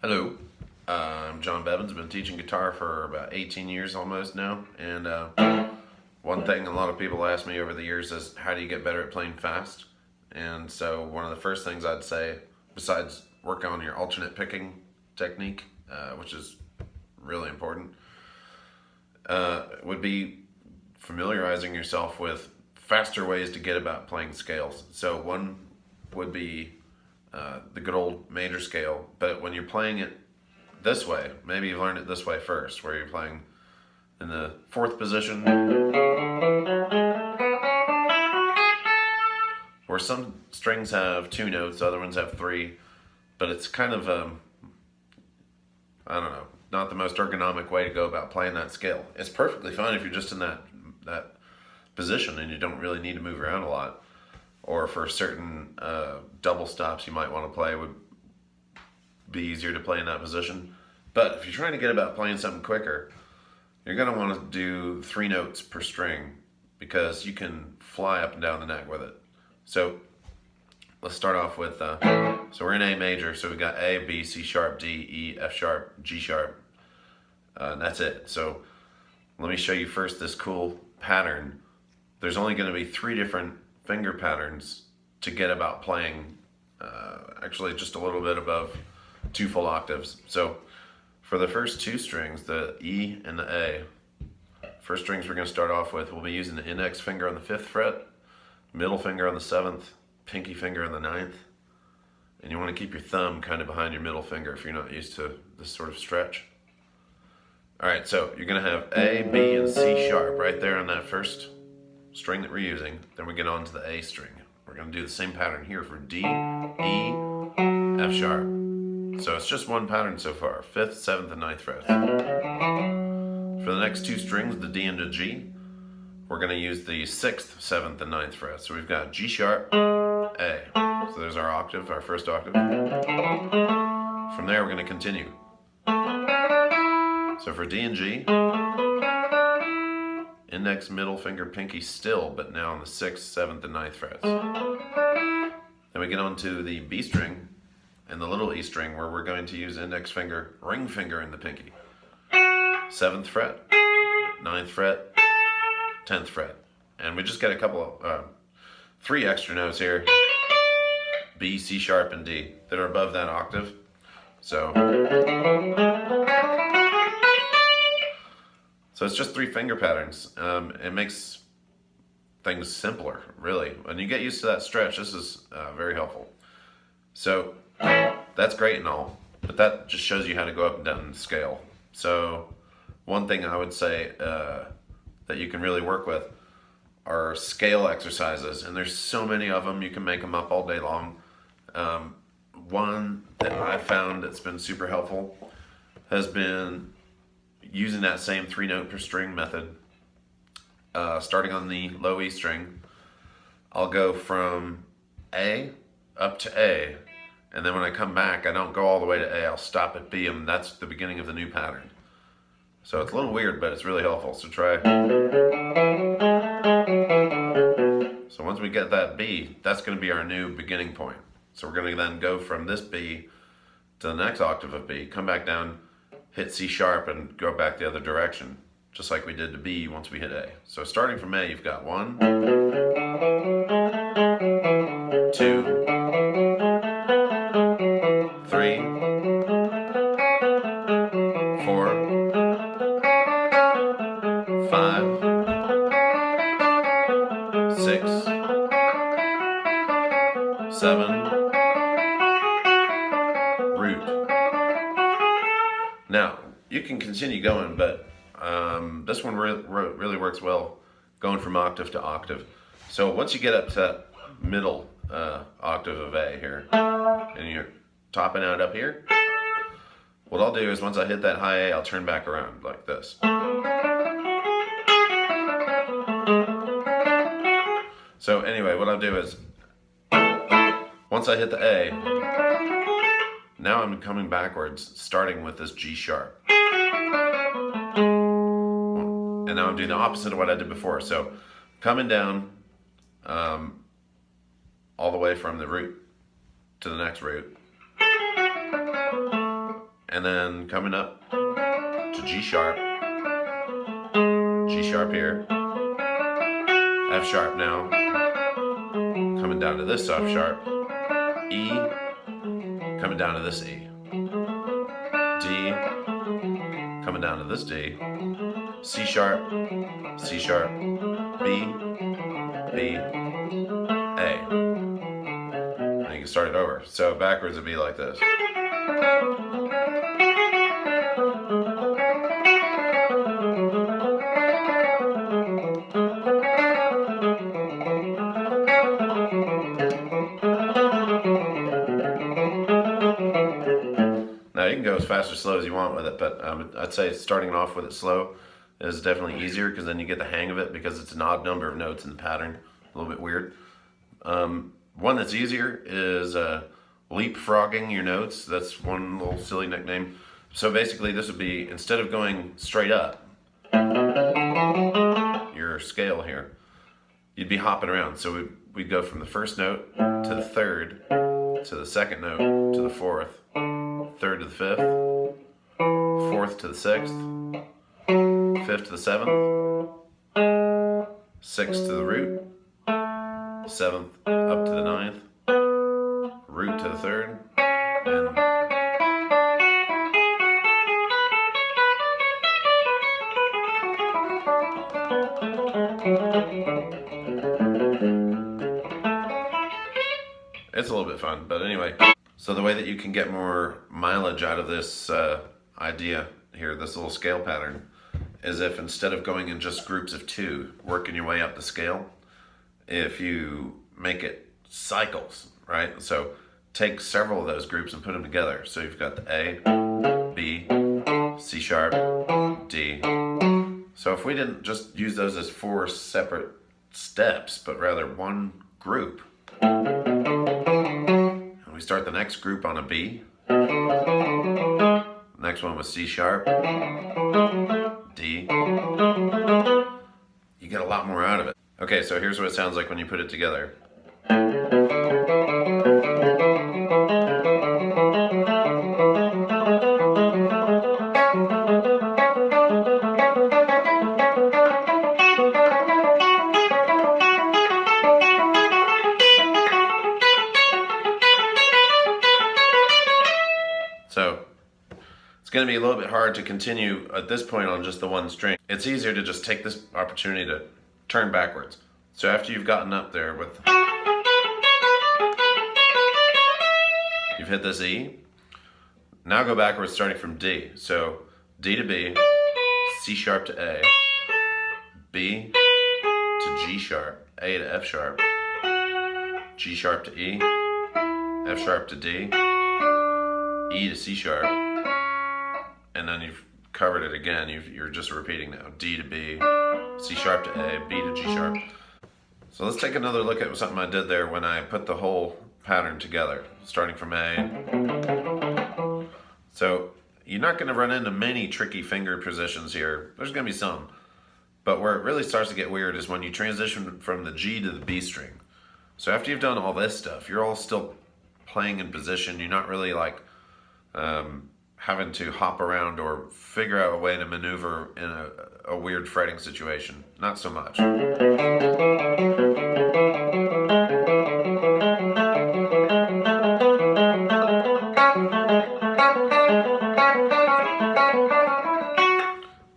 Hello, I'm John Bevins. I've been teaching guitar for about 18 years almost now. And one thing a lot of people ask me over the years is, how do you get better at playing fast? And so one of the first things I'd say, besides work on your alternate picking technique, which is really important, would be familiarizing yourself with faster ways to get about playing scales. So one would be the good old major scale, but when you're playing it this way, maybe you learned it this way first, where you're playing in the fourth position, where some strings have two notes, other ones have three, but it's kind of, I don't know, not the most ergonomic way to go about playing that scale. It's perfectly fine if you're just in that position and you don't really need to move around a lot. Or for certain double stops you might want to play, would be easier to play in that position. But if you're trying to get about playing something quicker, you're going to want to do 3 notes per string, because you can fly up and down the neck with it. So let's start off with, so we're in A major, so we got A, B, C sharp, D, E, F sharp, G sharp, and that's it. So let me show you first this cool pattern. There's only going to be 3 different finger patterns to get about playing actually just a little bit above 2 full octaves. So for the first 2 strings, the E and the A, first strings we're going to start off with, we'll be using the index finger on the 5th fret, middle finger on the 7th, pinky finger on the 9th, and you want to keep your thumb kind of behind your middle finger if you're not used to this sort of stretch. Alright, so you're going to have A, B, and C sharp right there on that first string that we're using. Then we get on to the A string. We're going to do the same pattern here for D, E, F sharp. So it's just one pattern so far, 5th, 7th, and 9th frets. For the next 2 strings, the D and the G, we're going to use the 6th, 7th, and 9th frets. So we've got G sharp, A. So there's our octave, our first octave. From there, we're going to continue. So for D and G, index, middle finger, pinky still, but now on the 6th, 7th, and 9th frets. Then we get on to the B string and the little E string, where we're going to use index finger, ring finger, and the pinky. 7th fret, 9th fret, 10th fret. And we just get a couple of, 3 extra notes here, B, C sharp, and D, that are above that octave. So it's just 3 finger patterns. It makes things simpler, really. When you get used to that stretch, this is very helpful. So that's great and all, but that just shows you how to go up and down the scale. So one thing I would say that you can really work with are scale exercises, and there's so many of them. You can make them up all day long. One that I found that's been super helpful has been using that same 3 note per string method. Starting on the low E string, I'll go from A up to A, and then when I come back, I don't go all the way to A, I'll stop at B, and that's the beginning of the new pattern. So it's a little weird, but it's really helpful, so try. So once we get that B, that's going to be our new beginning point. So we're going to then go from this B to the next octave of B, come back down, hit C sharp, and go back the other direction, just like we did to B once we hit A. So starting from A, you've got 1, 2, 3, 4, 5, 6, 7, root. Now, you can continue going, but this one really works well going from octave to octave. So once you get up to that middle octave of A here, and you're topping out up here, what I'll do is once I hit that high A, I'll turn back around like this. So anyway, what I'll do is, once I hit the A, now I'm coming backwards, starting with this G sharp. And now I'm doing the opposite of what I did before. So coming down all the way from the root to the next root. and then coming up to G sharp here, F sharp now, coming down to this F sharp, E, coming down to this E, D, coming down to this D, C sharp, B, B, A. And you can start it over. So backwards would be like this. Now you can go as fast or slow as you want with it, but I'd say starting off with it slow is definitely easier because then you get the hang of it because it's an odd number of notes in the pattern. A little bit weird. One that's easier is leapfrogging your notes. That's one little silly nickname. So basically this would be, instead of going straight up, your scale here, you'd be hopping around. So we'd go from the first note to the third, to the second note, to the fourth, third to the fifth, fourth to the sixth, fifth to the seventh, sixth to the root, seventh up to the ninth, root to the third, and it's a little bit fun, but anyway. So the way that you can get more mileage out of this idea here, this little scale pattern, is if instead of going in just groups of 2, working your way up the scale, if you make it cycles, right? So take several of those groups and put them together. So you've got the A, B, C sharp, D. So if we didn't just use those as 4 separate steps, but rather one group, we start the next group on a B, next one with C sharp, D, you get a lot more out of it. Okay, so here's what it sounds like when you put it together. So it's going to be a little bit hard to continue at this point on just the one string. It's easier to just take this opportunity to turn backwards. So after you've gotten up there with, you've hit this E, now go backwards starting from D. So D to B, C sharp to A, B to G sharp, A to F sharp, G sharp to E, F sharp to D, E to C sharp, and then you've covered it again. You're just repeating now. D to B, C sharp to A, B to G sharp. So let's take another look at something I did there when I put the whole pattern together, starting from A. So you're not going to run into many tricky finger positions here. There's going to be some. But where it really starts to get weird is when you transition from the G to the B string. So after you've done all this stuff, you're all still playing in position. You're not really like having to hop around or figure out a way to maneuver in a weird fretting situation. Not so much.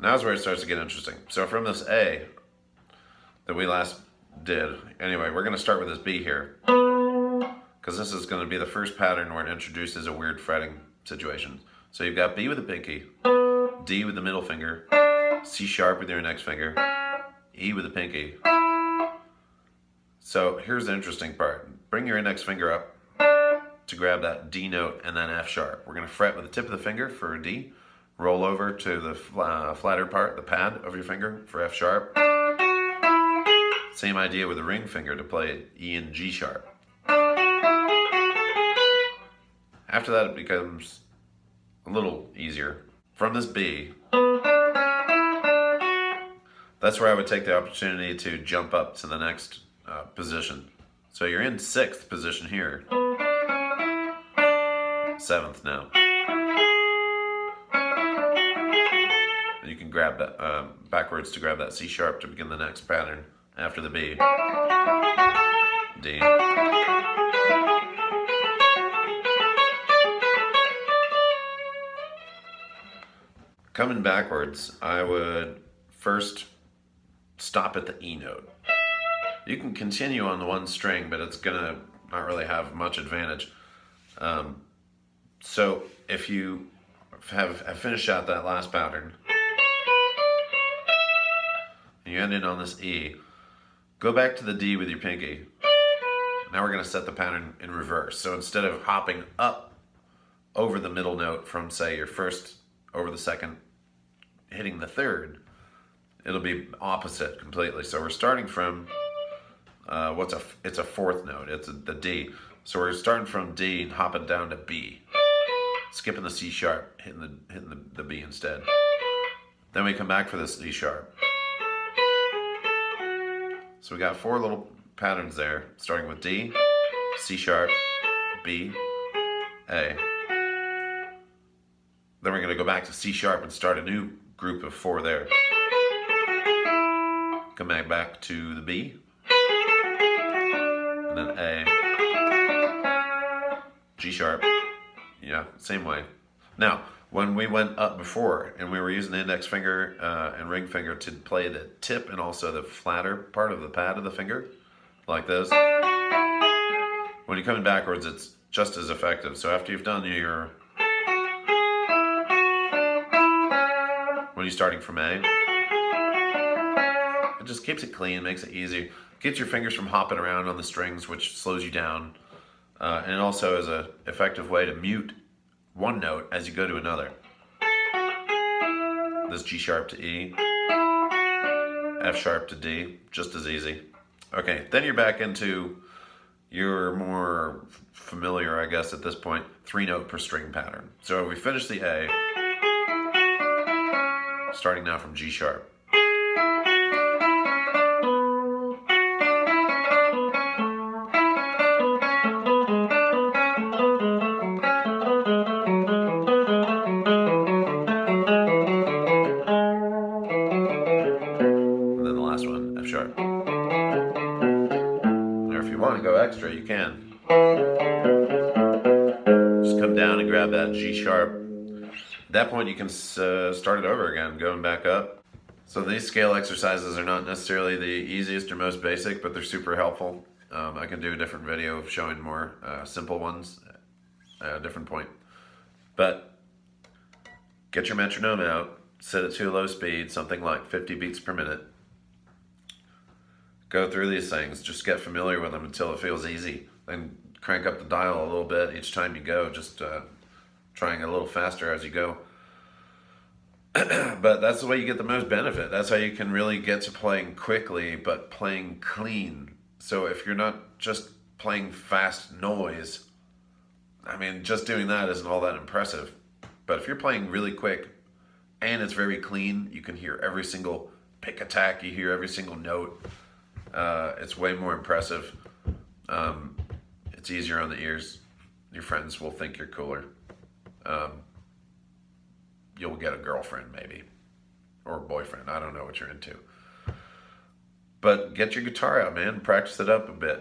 Now's where it starts to get interesting. So from this A that we last did, anyway, we're going to start with this B here, because this is going to be the first pattern where it introduces a weird fretting situation. So you've got B with the pinky, D with the middle finger, C sharp with your index finger, E with the pinky. So here's the interesting part. Bring your index finger up to grab that D note and then F sharp. We're going to fret with the tip of the finger for a D, roll over to the flatter part, the pad of your finger for F sharp. Same idea with the ring finger to play E and G sharp. After that, it becomes a little easier. From this B, that's where I would take the opportunity to jump up to the next position. So you're in 6th position here. 7th now. You can grab that backwards to grab that C sharp to begin the next pattern after the B. D. Coming backwards, I would first stop at the E note. You can continue on the one string, but it's gonna not really have much advantage. So if you have finished out that last pattern, and you end it on this E, go back to the D with your pinky. Now we're gonna set the pattern in reverse. So instead of hopping up over the middle note from, say, your first over the second, hitting the third, it'll be opposite completely. So we're starting from it's a fourth note. It's the D. So we're starting from D and hopping down to B, skipping the C sharp, hitting the B instead. Then we come back for this C sharp. So we got 4 little patterns there, starting with D, C sharp, B, A. Then we're going to go back to C sharp and start a new group of 4 there. Come back to the B, and then A, G sharp, yeah, same way. Now, when we went up before and we were using the index finger and ring finger to play the tip and also the flatter part of the pad of the finger, like this, when you're coming backwards, it's just as effective. So after you've done your, when you're starting from A, it just keeps it clean, makes it easy. Gets your fingers from hopping around on the strings, which slows you down. And it also is an effective way to mute one note as you go to another. This G sharp to E, F sharp to D, just as easy. Okay, then you're back into your more familiar, I guess at this point, 3-note per string pattern. So we finish the A, starting now from G sharp. Extra, you can. Just come down and grab that G sharp. At that point you can start it over again, going back up. So these scale exercises are not necessarily the easiest or most basic, but they're super helpful. I can do a different video showing more simple ones at a different point. But get your metronome out, set it to a low speed, something like 50 beats per minute. Go through these things, just get familiar with them until it feels easy. Then crank up the dial a little bit each time you go, just trying a little faster as you go. But that's the way you get the most benefit. That's how you can really get to playing quickly, but playing clean. So if you're not just playing fast noise, I mean, just doing that isn't all that impressive. But if you're playing really quick and it's very clean, you can hear every single pick attack, you hear every single note. It's way more impressive. It's easier on the ears. Your friends will think you're cooler. You'll get a girlfriend maybe, or a boyfriend. I don't know what you're into. But get your guitar out, man. Practice it up a bit.